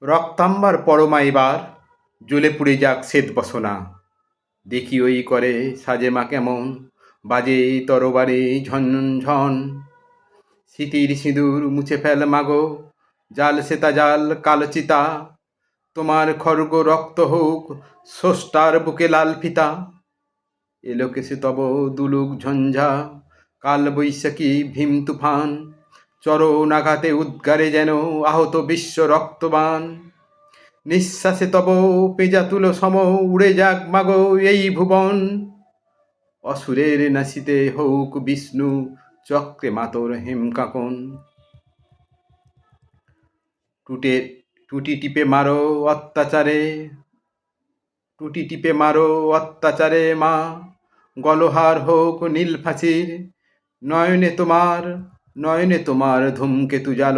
রক্তাম্বার পরমা এবার জ্বলে পুড়ে যাক শ্বেত বসনা। দেখি ওই করে সাজে মা কেমন, বাজে তরবারি ঝনঝন। স্মৃতির সিঁদুর মুছে ফেল মাগো, জাল সেতা জাল কালো চিতা। তোমার খর্গ রক্ত হোক স্রষ্টার বুকে লাল ফিতা। এলোকে সে তব দুলুক ঝঞ্ঝা, কাল বৈশাখী ভীম তুফান। চরণ আঘাতে উদ্গারে যেন আহত বিশ্ব রক্তবান। নিঃশ্বাসে তব পেঁজা তুলো সম উড়ে যাক মাগো এই ভুবন। অসুরের নাসিতে হউক বিষ্ণু, চক্রে মাতর হেমকাকন। টুটি টিপে মারো অত্যাচারে, টুটি টিপে মারো অত্যাচারে মা। গলহার হোক নীল ফাঁসির, নয়নে তোমার ধূমকেতু জাল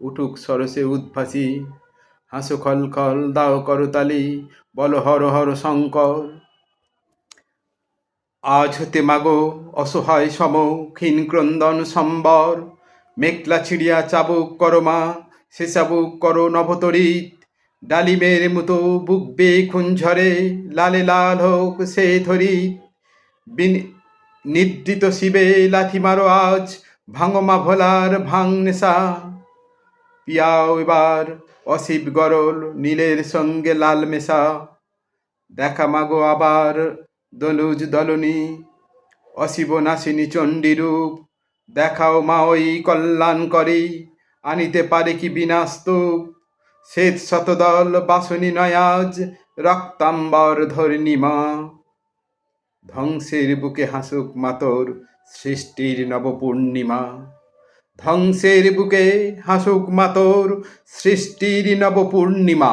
উঠুক সরসে উদ্ভাসী। হাসো খল খল দাও করতালি, বল হর হর শঙ্কর। আজ হতে মাগো অসহায় সম ক্ষীণ ক্রন্দন সম্বর। মেঘলা ছিড়িয়া চাবুক করো মা, সে চাবুক করো নভতরিত। ডালিমের মতো বুকবে খুন ঝরে, লালে লাল হোক সে ধরিত। নিদ্রিত শিবে লাথি মারো আজ, ভাঙো মা ভোলার ভাঙ নেশা। পিয়াও এবার অশিব গরল নীলের সঙ্গে লাল মেশা। দেখা মাগো আবার দনুজ দলনী, অশিব নাসিনী চণ্ডীরূপ। দেখাও মা ওই কল্যাণ করি, আনিতে পারে কি বিনাস্তূপ। শ্বেত শতদল বাসনী নয়াজ, রক্তাম্বর ধরণী মা। ধ্বংসের বুকে হাসুক মাতর সৃষ্টির নবপূর্ণিমা। ধ্বংসের বুকে হাসুক মাতর সৃষ্টির নবপূর্ণিমা।